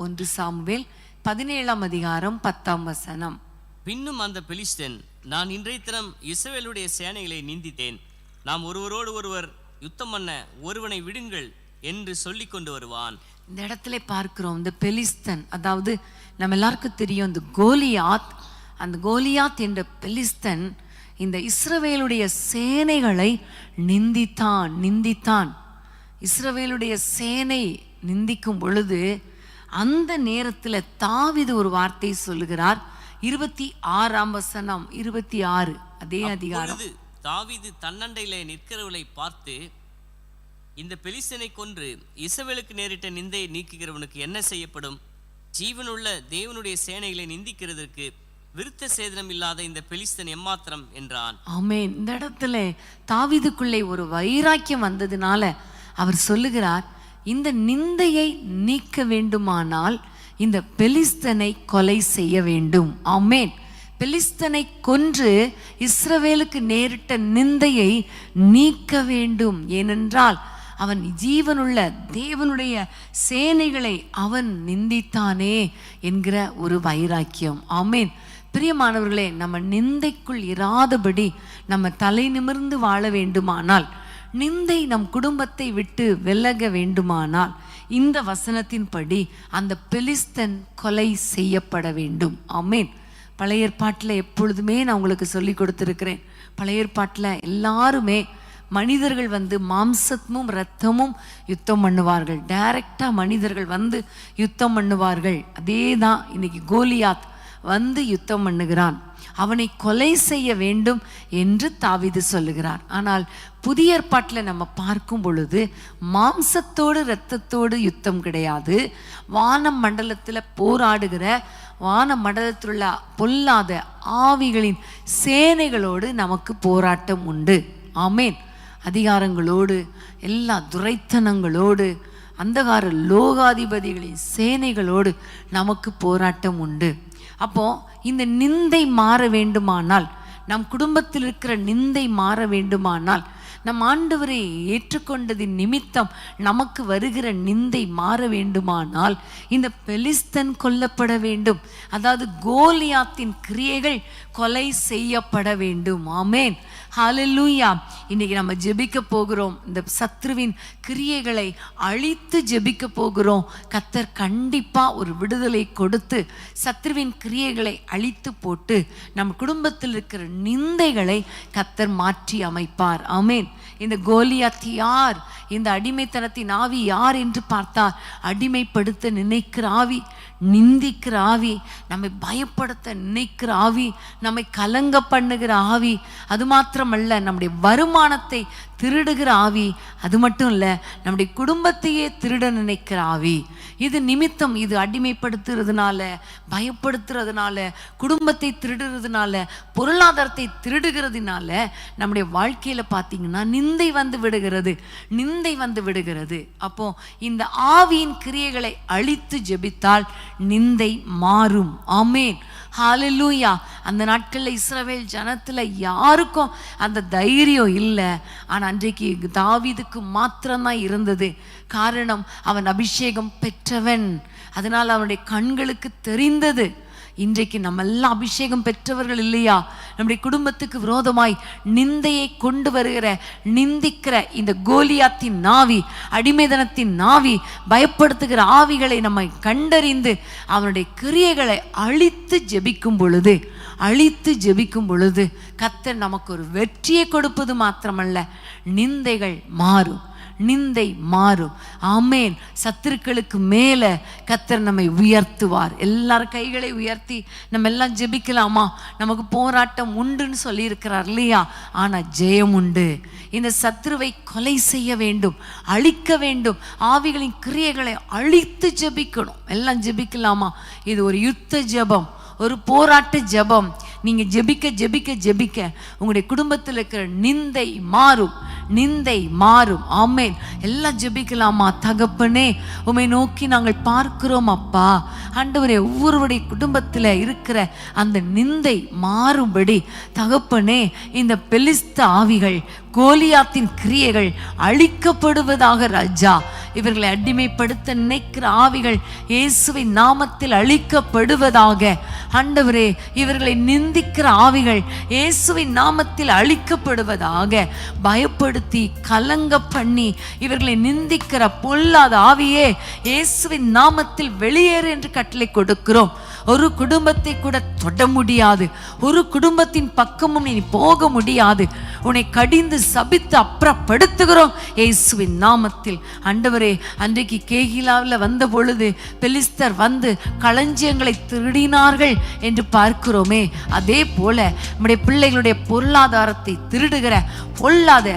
1 சாமுவேல் 17:10. பின்னும் அந்த பெலிஸ்தன், நான் இன்றைய தினம் இஸ்ரவேலுடைய சேனைகளை நிந்தித்தேன். நாம் ஒருவரோடு ஒருவர் யுத்தம் பண்ண ஒருவனை விடுங்கள் என்று சொல்லி கொண்டு வருவான். இந்த இடத்துல பார்க்கிறோம், இந்த பெலிஸ்தன், அதாவது நம்ம எல்லாருக்கும் தெரியும் இந்த கோலியாத். அந்த கோலியாத் என்ற பெலிஸ்தன் இந்த இஸ்ரவேலுடைய சேனைகளை நிந்தித்தான். இஸ்ரவேலுடைய சேனை நிந்திக்கும் பொழுது அந்த நேரத்தில் தாவீது ஒரு வார்த்தை சொல்லுகிறார். 26 26 அதே அதிகாரம். தாவீது தன்னண்டையிலே நிற்கிறவளை பார்த்து, இந்த பெலிஸ்தனை கொன்று இஸ்ரவேலுக்கு நேரிட்ட நிந்தையை நீக்குகிறவனுக்கு என்ன செய்யப்படும்? ஜீவனுள்ள தேவனுடைய சேனைகளை நிந்திக்கிறதற்கு விருத்த சேதனம் இல்லாத இந்த பெலிஸ்தன் எம்மாத்திரம் என்றான். ஆமென். இந்த இடத்துல தாவீதுக்குள்ளே ஒரு வைராக்கியம் வந்ததுனால அவர் சொல்லுகிறார், இந்த நிந்தையை நீக்க வேண்டுமானால் இந்த பெலிஸ்தனை கொலை செய்ய வேண்டும். ஆமென். பெலிஸ்தனை கொன்று இஸ்ரவேலுக்கு நேரிட்ட நிந்தையை நீக்க வேண்டும். ஏனென்றால் அவன் ஜீவனுள்ள தேவனுடைய சேனைகளை அவன் நிந்தித்தானே என்கிற ஒரு வைராக்கியம். ஆமென். பிரியமானவர்களே, நம்ம நிந்தைக்குள் இராதபடி நம்ம தலை நிமிர்ந்து வாழ வேண்டுமானால், நிந்தை நம் குடும்பத்தை விட்டு விலக வேண்டுமானால், இந்த வசனத்தின்படி அந்த பெலிஸ்தன் கொலை செய்யப்பட வேண்டும். ஆமென். பழைய ஏற்பாட்டில் எப்பொழுதுமே நான் உங்களுக்கு சொல்லி கொடுத்துருக்கிறேன். பழைய ஏற்பாட்டில் எல்லாருமே மனிதர்கள் வந்து மாம்சமும் இரத்தமும் யுத்தம் பண்ணுவார்கள். டைரக்டாக மனிதர்கள் வந்து யுத்தம் பண்ணுவார்கள். அதே தான் இன்னைக்கு கோலியாத் வந்து யுத்தம் பண்ணுகிறான். அவனை கொலை செய்ய வேண்டும் என்று தாவீது சொல்லுகிறார். ஆனால் புதிய ஏற்பாட்டில் நம்ம பார்க்கும் பொழுது மாம்சத்தோடு இரத்தத்தோடு யுத்தம் கிடையாது. வான மண்டலத்தில் போராடுகிற, வான மண்டலத்தில் உள்ள பொல்லாத ஆவிகளின் சேனைகளோடு நமக்கு போராட்டம் உண்டு. ஆமென். அதிகாரங்களோடு, எல்லா துரைத்தனங்களோடு, அந்தகார லோகாதிபதிகளின் சேனைகளோடு நமக்கு போராட்டம் உண்டு. அப்போ இந்த நிந்தை மாற வேண்டுமானால், நம் குடும்பத்தில் இருக்கிற நிந்தை மாற வேண்டுமானால், நம் ஆண்டவரை ஏற்றுக்கொண்டதின் நிமித்தம் நமக்கு வருகிற நிந்தை மாற வேண்டுமானால் இந்த பெலிஸ்தன் கொல்லப்பட வேண்டும். அதாவது கோலியாத்தின் கிரியைகள் கொலை செய்யப்பட வேண்டும். ஆமென். ஹல்லேலூயா. இன்னைக்கு நம்ம ஜெபிக்க போகிறோம். இந்த சத்ருவின் கிரியைகளை அழித்து ஜெபிக்க போகிறோம். கர்த்தர் கண்டிப்பா ஒரு விடுதலை கொடுத்து சத்ருவின் கிரியைகளை அழித்து போட்டு நம் குடும்பத்தில் இருக்கிற நிந்தைகளை கர்த்தர் மாற்றி அமைப்பார். ஆமென். இந்த கோலியாத் யார்? இந்த அடிமைத்தனத்தின் ஆவி யார் என்று பார்த்தால், அடிமைப்படுத்த நினைக்கிற ஆவி, நிந்திக்கிற ஆவி, நம்மை பயப்படுத்த நினைக்கிற ஆவி, நம்மை கலங்க பண்ணுகிற ஆவி, அது மாத்திரமல்ல நம்முடைய வருமானத்தை திருடுகிற ஆவி, அது மட்டும் இல்லை நம்முடைய குடும்பத்தையே திருட நினைக்கிற ஆவி. இது நிமித்தம், இது அடிமைப்படுத்துறதுனால, பயப்படுத்துறதுனால, குடும்பத்தை திருடுறதுனால, பொருளாதாரத்தை திருடுகிறதுனால நம்முடைய வாழ்க்கையில பார்த்தீங்கன்னா நிந்தை வந்து விடுகிறது, நிந்தை வந்து விடுகிறது. அப்போ இந்த ஆவியின் கிரியைகளை அழித்து ஜெபித்தால் நிந்தை மாறும். ஆமேன், ஹல்லேலூயா. அந்த நாட்களில் இஸ்ரவேல் ஜனத்தில் யாருக்கும் அந்த தைரியம் இல்லை. ஆனால் அன்றைக்கு தாவீதுக்கு மாத்திரம்தான் இருந்தது. காரணம், அவன் அபிஷேகம் பெற்றவன், அதனால் அவனுடைய கண்களுக்கு தெரிந்தது. இன்றைக்கு நம்ம எல்லாம் அபிஷேகம் பெற்றவர்கள் இல்லையா? நம்முடைய குடும்பத்துக்கு விரோதமாய் நிந்தையை கொண்டு வருகிற, நிந்திக்கிற இந்த கோலியாத்தின் நாவி, அடிமைதனத்தின் நாவி, பயப்படுத்துகிற ஆவிகளை நம்ம கண்டறிந்து அவனுடைய கிரியைகளை அழித்து ஜெபிக்கும் பொழுது, அழித்து ஜெபிக்கும் பொழுது கர்த்தர் நமக்கு ஒரு வெற்றியை கொடுப்பது மாத்திரமல்ல, நிந்தைகள் மாறும், நிந்தை மாறும். ஆமேன். சத்துருக்களுக்கு மேல கர்த்தர் நம்மை உயர்த்துவார். எல்லாரும் கைகளை உயர்த்தி நம்ம எல்லாம் ஜெபிக்கலாமா? நமக்கு போராட்டம் உண்டுன்னு சொல்லி இருக்கிறார் இல்லையா? ஆனா ஜெயம் உண்டு. இந்த சத்துருவை கொலை செய்ய வேண்டும், அழிக்க வேண்டும், ஆவிகளின் கிரியைகளை அழித்து ஜெபிக்கணும். எல்லாம் ஜெபிக்கலாமா? இது ஒரு யுத்த ஜெபம், ஒரு போராட்ட ஜெபம். நீங்க ஜெபிக்க ஜெபிக்க ஜெபிக்க உங்களுடைய குடும்பத்தில் இருக்கிற நிந்தை மாறும், நிந்தை மாறும். ஆமேன். எல்லாம் ஜெபிக்கலாமா? தகப்பனே, உம்மை நோக்கி நாங்கள் பார்க்கிறோம் அப்பா. ஆண்டவரே, ஒவ்வொருவருடைய குடும்பத்தில் இருக்கிற அந்த நிந்தை மாறும்படி தகப்பனே, இந்த பெலிஸ்த ஆவிகள், கோலியாத்தின் கிரியைகள் அழிக்கப்படுவதாக ராஜா. இவர்களை அடிமைப்படுத்த நினைக்கிற ஆவிகள் இயேசுவின் நாமத்தில் அழிக்கப்படுவதாக. ஆண்டவரே, இவர்களை நிந்திக்கிற ஆவிகள் இயேசுவின் நாமத்தில் அழிக்கப்படுவதாக. பயப்படுத்தி கலங்க பண்ணி இவர்களை நிந்திக்கிற பொல்லாத ஆவியே, இயேசுவின் நாமத்தில் வெளியேறு என்று கட்டளை கொடுக்கிறோம். ஒரு குடும்பத்தை கூட தொட முடியாது, ஒரு குடும்பத்தின் பக்கமும் நீ போக முடியாது. உன்னை கடிந்து சபித்து அப்புறப்படுத்துகிறோம் இயேசுவின் நாமத்தில். ஆண்டவரே, அன்றைக்கு கேகிலாவில் வந்த பொழுது பெலிஸ்தர் வந்து களஞ்சியங்களை திருடினார்கள் என்று பார்க்கிறோமே, அதே போல நம்முடைய பிள்ளைகளுடைய பொருளாதாரத்தை திருடுகிற பொல்லாத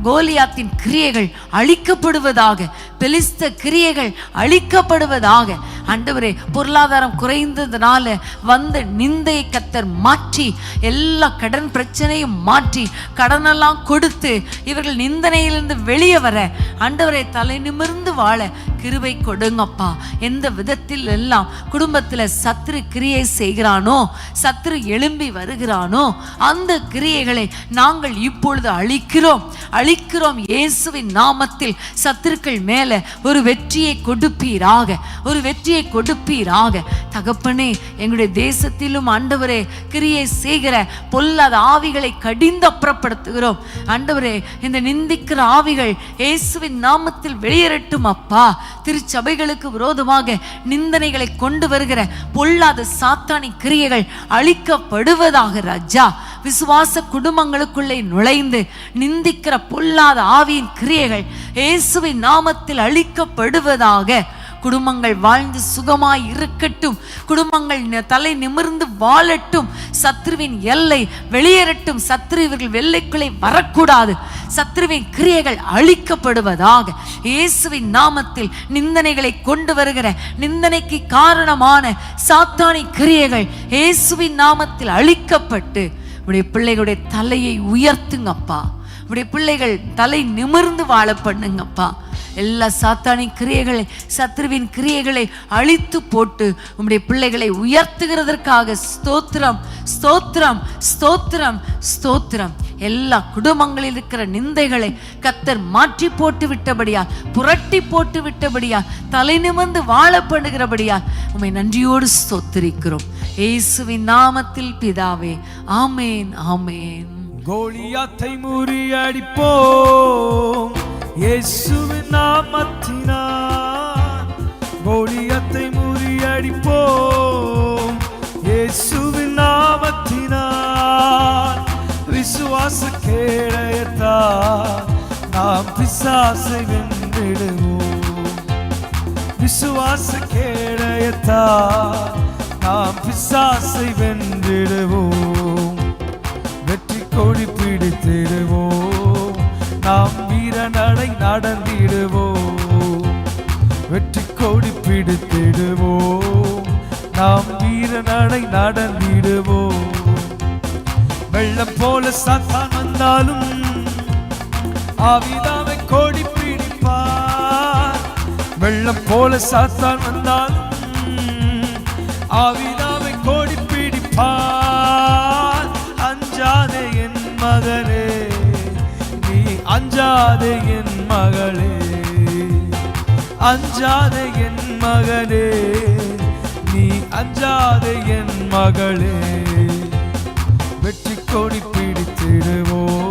கோலியாத்தின் கிரியைகள் அழிக்கப்படுவதாக, பெலிஸ்த கிரியைகள் அழிக்கப்படுவதாக. ஆண்டவரே, பொருளாதாரம் குறைந்ததுனால வந்த நிந்தையை கர்த்தர் மாற்றி, எல்லா கடன் பிரச்சனையும் மாற்றி, கடனெல்லாம் கொடுத்து இவர்கள் நிந்தனையிலிருந்து வெளியே வர ஆண்டவரே தலை நிமிர்ந்து வாழ கிருபை கொடுங்கப்பா. எந்த விதத்தில் எல்லாம் குடும்பத்தில் சத்துரு கிரியை செய்கிறானோ, சத்துரு எழும்பி வருகிறானோ, அந்த கிரியைகளை நாங்கள் இப்பொழுது அழிக்கிறோம், அழிக்கிறோம் இயேசுவின் நாமத்தில். சத்துருக்கள் மேல ஒரு வெற்றியை கொடுப்பீராக, ஒரு வெற்றியை கொடுப்பீராக. தகப்பனே, எங்களுடைய தேசத்திலும் ஆண்டவரே கிரியை செய்கிற பொல்லாத ஆவிகளை கடிந்து அப்புறப்படுத்துகிறோம். ஆண்டவரே, இந்த நிந்திக்கிற ஆவிகள் இயேசுவின் நாமத்தில் வெளியேறட்டும் அப்பா. திருச்சபைகளுக்கு விரோதமாக நிந்தனைகளை கொண்டு வருகிற பொல்லாத சாத்தானி கிரியைகள் அழிக்கப்படுவதாக ராஜா. விசுவாச குடும்பங்களுக்குள்ளே நுழைந்து நிந்திக்கிற பொல்லாத ஆவியின் கிரியைகள் இயேசுவின் நாமத்தில் அழிக்கப்படுவதாக. குடும்பங்கள் வாழ்ந்து சுகமாய் இருக்கட்டும், குடும்பங்கள் தலை நிமிர்ந்து வாழட்டும், சத்ருவின் எல்லை வெளியேறட்டும், சத்ரு இவர்கள் எல்லைக்குள்ளே வரக்கூடாது, சத்ருவின் கிரியைகள் அழிக்கப்படுவதாக. இயேசுவின் நாமத்தில் நிந்தனைகளை கொண்டு வருகிற, நிந்தனைக்கு காரணமான சாத்தானி கிரியைகள் இயேசுவின் நாமத்தில் அழிக்கப்பட்டு உடைய பிள்ளைகளுடைய தலையை உயர்த்துங்கப்பா. உடைய பிள்ளைகள் தலை நிமிர்ந்து வாழ பண்ணுங்கப்பா. எல்லா சாத்தானி கிரியைகளை, சத்ருவின் கிரியைகளை அழித்து போட்டு உம்முடைய பிள்ளைகளை உயர்த்துகிறதற்காக ஸ்தோத்திரம், ஸ்தோத்திரம், ஸ்தோத்திரம், ஸ்தோத்திரம். எல்லா குடும்பங்களில் இருக்கிற நிந்தைகளை கர்த்தர் மாற்றி போட்டு விட்டபடியா, புரட்டி போட்டு விட்டபடியா, தலை நிமிர்ந்து வாழ பண்ணுகிறபடியா உம்மை நன்றியோடு ஸ்தோத்திரிக்கிறோம் இயேசுவின் நாமத்தில் பிதாவே, ஆமேன், ஆமேன். கோலியாத்தை முறியடிப்போம் இயேசுவின் நாமத்தினால், கோலியாத்தை முறியடிப்போம் இயேசுவின் நாமத்தினால். விசுவாச கேடயத்தால் நாம் பிசாசை வென்றிடுவோம். விசுவாச கேடயத்தால் நாம் பிசாசை வென்றிடுவோம். வெற்றி கொடி பிடித்திடுவோம். நாம் வீர நடை நடந்திடுவோம். வெற்றி கொடி பிடித்திடுவோம். நாம் வீர நடை நடந்திடுவோம். வெள்ளம் போல சாத்தான் வந்தாலும் ஆவிதாவை கொடி பிடிப்பார். வெள்ளம் போல சாத்தான் வந்தாலும் ஆவிதாவை கொடி பிடிப்பார். அஞ்சாதே என் மகனே, நீ அஞ்சாதே என் மகளே. அஞ்சாதே என் மகனே, நீ அஞ்சாதே என் மகளே. வெற்றி கொடி பிடித்திடுவோம்.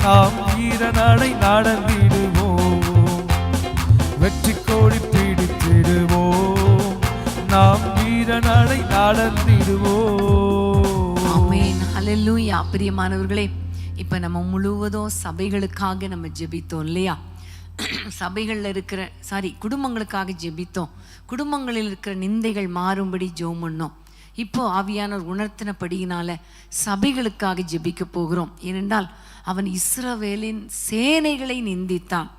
நாம் வீர நடை நடந்திடுவோம். வெற்றி கொடி பிடித்திடுவோம். நாம் வீர நடை நடந்திடுவோம். ஆமென். ஹல்லேலூயா. பிரியமானவர்களே, இப்ப நம்ம முழுவதும் சபைகளுக்காக நம்ம ஜெபித்தோம் இல்லையா? சபைகளில் இருக்கிற குடும்பங்களுக்காக ஜெபித்தோம். குடும்பங்களில் இருக்கிற நிந்தைகள் மாறும்படி ஜெபம் பண்ணோம். இப்போ ஆவியானவர் உணர்த்தினபடியினால சபைகளுக்காக ஜெபிக்க போகிறோம். ஏனென்றால் அவன் இஸ்ரவேலின் சேனைகளை நிந்தித்தான்.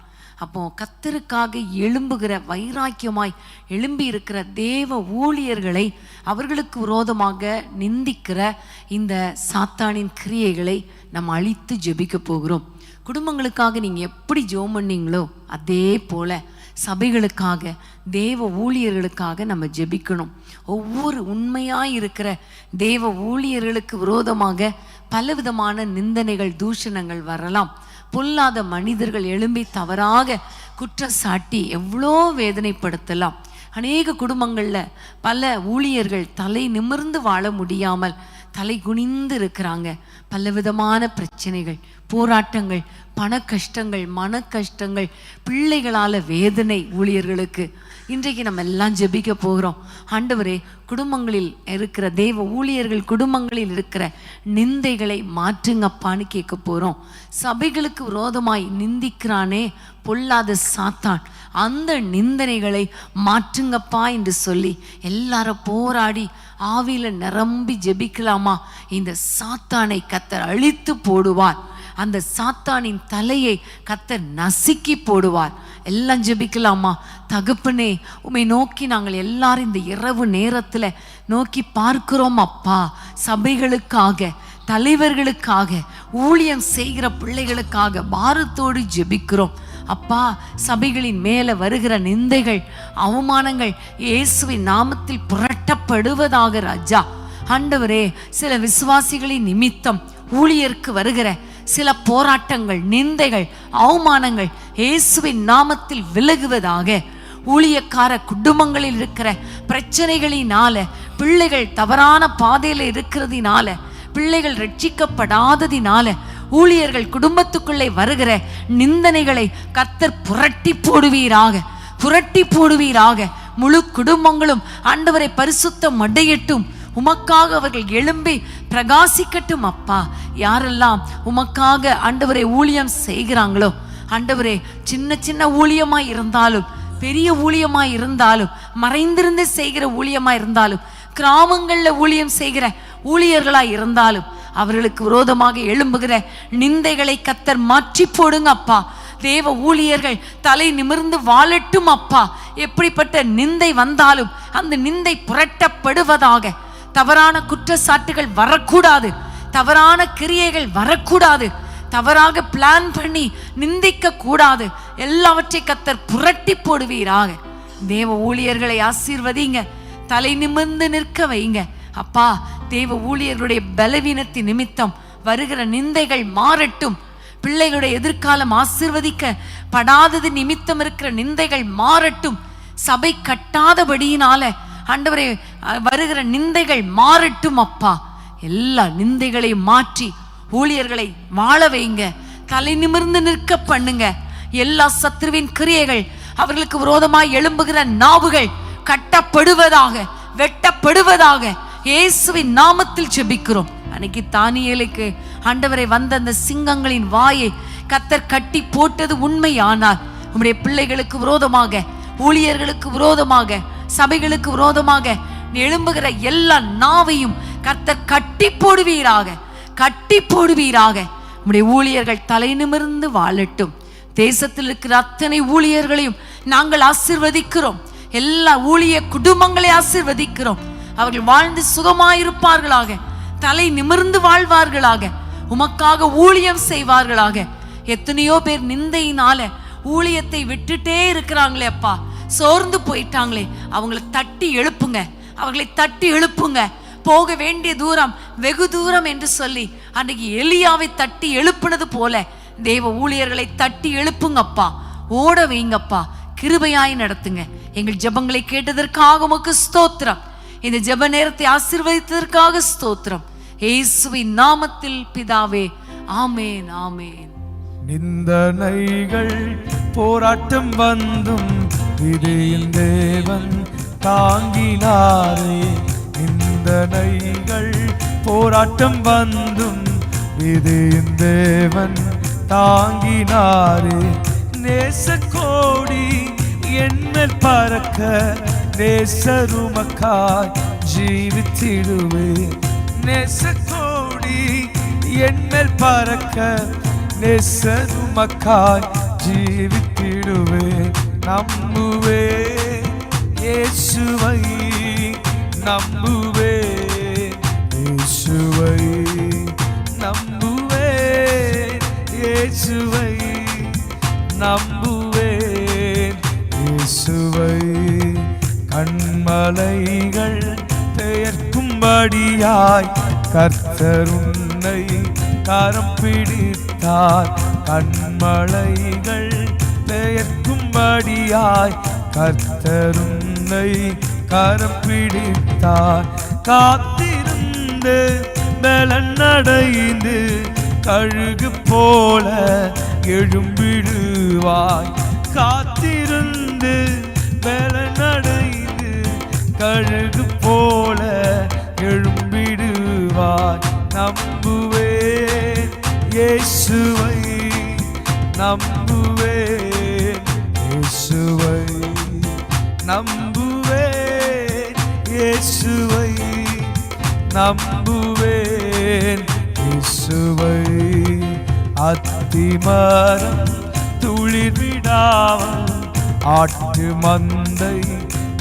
அப்போ கர்த்தருக்காக எழும்புகிற வைராக்கியமாய் எழும்பி இருக்கிற தேவ ஊழியர்களை, அவர்களுக்கு விரோதமாக நிந்திக்கிற இந்த சாத்தானின் கிரியைகளை நம்ம அழித்து ஜெபிக்க போகிறோம். குடும்பங்களுக்காக நீங்கள் எப்படி ஜெபம் பண்ணீங்களோ அதே போல சபைகளுக்காக, தேவ ஊழியர்களுக்காக நம்ம ஜெபிக்கணும். ஒவ்வொரு உண்மையாக இருக்கிற தேவ ஊழியர்களுக்கு விரோதமாக பலவிதமான நிந்தனைகள், தூஷணங்கள் வரலாம். பொல்லாத மனிதர்கள் எழும்பி தவறாக குற்றச்சாட்டி எவ்வளோ வேதனைப்படுத்தலாம். அநேக குடும்பங்களில் பல ஊழியர்கள் தலை நிமிர்ந்து வாழ முடியாமல் தலை குனிந்து இருக்கிறாங்க. பலவிதமான பிரச்சனைகள், போராட்டங்கள், பண கஷ்டங்கள், மன கஷ்டங்கள், பிள்ளைகளால் வேதனை ஊழியர்களுக்கு. இன்றைக்கு நம்ம எல்லாம் ஜெபிக்க போகிறோம். ஆண்டவரே, குடும்பங்களில் இருக்கிற தேவ ஊழியர்கள் குடும்பங்களில் இருக்கிற நிந்தைகளை மாற்றுங்கப்பான்னு கேட்க போகிறோம். சபைகளுக்கு விரோதமாய் நிந்திக்கிறானே பொல்லாத சாத்தான், அந்த நிந்தனைகளை மாற்றுங்கப்பா என்று சொல்லி எல்லாரும் போராடி ஆவியில் நிரம்பி ஜெபிக்கலாமா? இந்த சாத்தானை கர்த்தர் அழித்து போடுவார். அந்த சாத்தானின் தலையை கர்த்தர் நசுக்கி போடுவார். எல்லாம் ஜெபிக்கலாமா? தகப்பனே, உம்மை நோக்கி நாங்கள் எல்லாரும் இந்த இரவு நேரத்தில் நோக்கி பார்க்கிறோம் அப்பா. சபைகளுக்காக, தலைவர்களுக்காக, ஊழியம் செய்கிற பிள்ளைகளுக்காக பாரத்தோடு ஜெபிக்கிறோம் அப்பா. சபைகளின் மேலே வருகிற நிந்தைகள், அவமானங்கள் இயேசுவின் நாமத்தில் புரட்டப்படுவதாக ராஜா. ஆண்டவரே, சில விசுவாசிகளின் நிமித்தம் ஊழியருக்கு வருகிற சில போராட்டங்கள், நிந்தைகள், அவமானங்கள் இயேசுவின் நாமத்தில் விலகுவதாக. ஊழியக்கார குடும்பங்களில் இருக்கிற பிரச்சனைகளினால, பிள்ளைகள் தவறான பாதையில் இருக்கிறதினால, பிள்ளைகள் ரட்சிக்கப்படாததினால, ஊழியர்கள் குடும்பத்துக்குள்ளே வருகிற நிந்தனைகளை கர்த்தர் புரட்டி போடுவீராக, புரட்டி போடுவீராக. முழு குடும்பங்களும் ஆண்டவரை பரிசுத்தம் அடையட்டும். உமக்காக அவர்கள் எழும்பி பிரகாசிக்கட்டும் அப்பா. யாரெல்லாம் உமக்காக ஆண்டவரை ஊழியம் செய்கிறாங்களோ, ஆண்டவரே, சின்ன சின்ன ஊழியமாய் இருந்தாலும், பெரிய ஊழியமாய் இருந்தாலும், மறைந்திருந்து செய்கிற ஊழியமாய் இருந்தாலும், கிராமங்களில் ஊழியம் செய்கிற ஊழியர்களாய் இருந்தாலும், அவர்களுக்கு விரோதமாக எழும்புகிற நிந்தைகளை கர்த்தர் மாற்றி போடுங்க அப்பா. தேவ ஊழியர்கள் தலை நிமிர்ந்து வாழட்டும் அப்பா. எப்படிப்பட்ட நிந்தை வந்தாலும் அந்த நிந்தை புரட்டப்படுவதாக. தவறான குற்றச்சாட்டுகள் வரக்கூடாது, தவறான கிரியைகள் வரக்கூடாது, தவறாக பிளான் பண்ணி நிந்திக்க கூடாது. எல்லாவற்றை கர்த்தர் புரட்டி போடுவீராக. தேவ ஊழியர்களை ஆசீர்வதிங்க, தலை நிமிர்ந்து நிற்க வைங்க அப்பா. தேவ ஊழியர்களுடைய பலவீனத்தின் நிமித்தம் வருகிற நிந்தைகள் மாறட்டும். பிள்ளைகளுடைய எதிர்காலம் ஆசீர்வதிக்கப்படாதது நிமித்தம் இருக்கிற நிந்தைகள் மாறட்டும். சபை கட்டாதபடியினால ஆண்டவரே வருகிற நிந்தைகள் மாறட்டும் அப்பா. எல்லா நிந்தைகளையும் மாற்றி ஊழியர்களை வாழ வைங்க, தலை நிமிர்ந்து நிற்க பண்ணுங்க. எல்லா சத்ருவின் கிரியைகள், அவர்களுக்கு விரோதமாய் எழும்புகிற நாவுகள் கட்டப்படுவதாக, வெட்டப்படுவதாக. இயேசுவின் நாமத்தில் ஜெபிக்கிறோம். அன்னைக்கு தானியேலுக்கு ஆண்டவரை வந்த அந்த சிங்கங்களின் வாயை கர்த்தர் கட்டி போட்டது உண்மையானால் உம்முடைய பிள்ளைகளுக்கு விரோதமாக, ஊழியர்களுக்கு விரோதமாக, சபைகளுக்கு விரோதமாக எழும்புகிற எல்லா நாவையும் கர்த்தர் கட்டி போடுவீராக, கட்டி போடுவீராக. உம்முடைய ஊழியர்கள் தலை நிமிர்ந்து வாழட்டும். தேசத்தில் இருக்கிற அத்தனை ஊழியர்களையும் நாங்கள் ஆசீர்வதிக்கிறோம். எல்லா ஊழிய குடும்பங்களை ஆசீர்வதிக்கிறோம். அவர்கள் வாழ்ந்து சுகமாயிருப்பார்களாக, தலை நிமிர்ந்து வாழ்வார்களாக, உமக்காக ஊழியம் செய்வார்களாக. எத்தனையோ பேர் நிந்தையினால ஊழியத்தை விட்டுட்டே இருக்கிறாங்களே அப்பா, சோர்ந்து போயிட்டாங்களே, அவங்களை தட்டி எழுப்புங்க, அவர்களை தட்டி எழுப்புங்க. போக வேண்டிய தூரம் வெகு தூரம் என்று சொல்லி அன்றைக்கு எலியாவை தட்டி எழுப்புனது போல தேவ ஊழியர்களை தட்டி எழுப்புங்கப்பா, ஓட வைங்கப்பா, கிருபையாய் நடத்துங்க. எங்கள் ஜெபங்களை கேட்டதற்காக உமக்கு ஸ்தோத்திரம். இந்த ஜெப நேரத்தை ஆசீர்வதித்ததற்காக ஸ்தோத்திரம். இயேசுவின் நாமத்தில் பிதாவே, ஆமேன், ஆமேன். நிந்தனைகள் போராட்டம் வந்தும் விதியின் தேவன் தாங்கினாரே. நிந்தனைகள் போராட்டம் வந்தும் விதியின் தேவன் தாங்கினாரே. நேசக்கோடி என்மேல் பறக்க நேசருமக்காய் ஜீவித்திடுவே. நேசக்கோடி என்மேல் பறக்க நேசருமக்காய் ஜீவித்திடுவே. நம்புவே இயேசுவை, நம்புவே இயேசுவை, நம்புவே இயேசுவை, நம்புவேன் இயேசுவை. கண்மலைகள் பெயர்க்கும்படியாய் கர்த்தர் உன்னை கரம் பிடித்தார். கண்மலைகள் பெயர்க்கும்படியாய் கர்த்தர் உன்னை கரம் பிடித்தார். காத்திருந்து பலனடைந்து கழுகு போல எழும்பிடுவாய். காத்திருந்து பலனடைந்து கழுகு போல எழும்பிடுவாய். நம்புவேன் இயேசுவை, நம்புவேன் இயேசுவை, நம்புவேன் இயேசுவை, நம்புவேன் இயேசுவை. அத்திமரம் துளிர் விடாமல் ஆட்டு மந்தை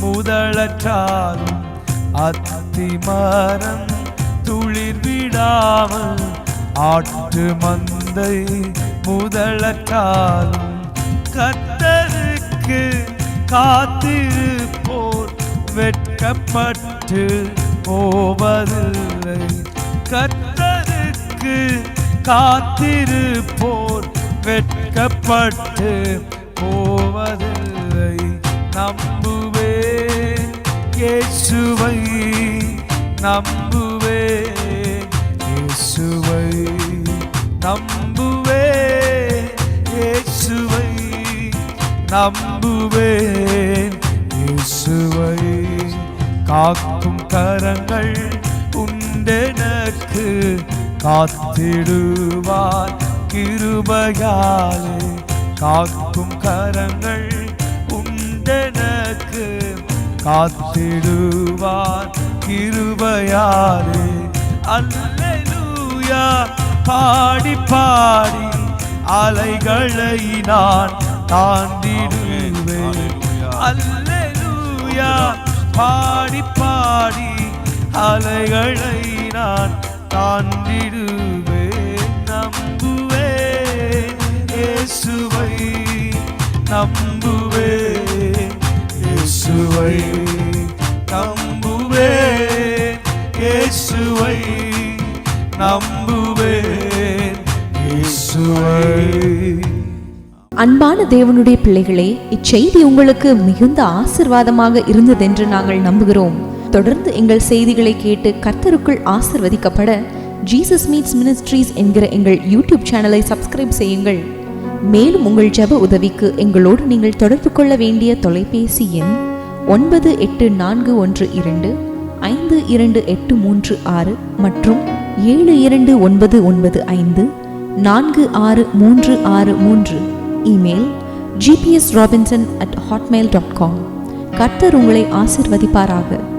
முதலற்றாலும், அத்திமரம் துளிர் விடாமல் ஆட்டு மந்தை முதலற்றாலும், கர்த்தருக்கு காத்திருப்போர் வெட்கப்பட்டு போவதில்லை. கர்த்தருக்கு காத்திருப்போர் வெட்கப்பட்டு போவதில்லை. நம்புவேன் இயேசுவை, நம்புவேன் இயேசுவை, நம்புவேன் இயேசுவை, நம்புவேன் இயேசுவை. காக்கும் கரங்கள் உண்டெனக்கு காத்திடுவார் கிருபையாலே. காக்கும் கரங்கள் உண்டெனக்கு காத்திடுவார் கிருபையாலே. அல்லேலூயா பாடி பாடி அலைகளை நான் தாண்டிடுவேன். அல்லேலூயா பாடி பாடி அலைகளை நான் தாண்டிடுவேன். நம்புவேன் இயேசுவை, நம்புவேன் இயேசுவை, நம்புவேன் இயேசுவை, நம்புவேன் இயேசுவை. அன்பான தேவனுடைய பிள்ளைகளே, இச்செய்தி உங்களுக்கு மிகுந்த ஆசீர்வாதமாக இருந்ததென்று நாங்கள் நம்புகிறோம். தொடர்ந்து எங்கள் செய்திகளை கேட்டு கர்த்தருக்குள் ஆசீர்வதிக்கப்பட ஜீசஸ் மீட்ஸ் மினிஸ்ட்ரீஸ் என்கிற எங்கள் யூடியூப் சேனலை சப்ஸ்கிரைப் செய்யுங்கள். மேலும் உங்கள் ஜெப உதவிக்கு எங்களோடு நீங்கள் தொடர்பு கொள்ள வேண்டிய தொலைபேசி எண் 9841252836 மற்றும் 7299546363. Email gpsrobinson@hotmail.com. கர்த்தர் உங்களை ஆசிர்வதிப்பாராக.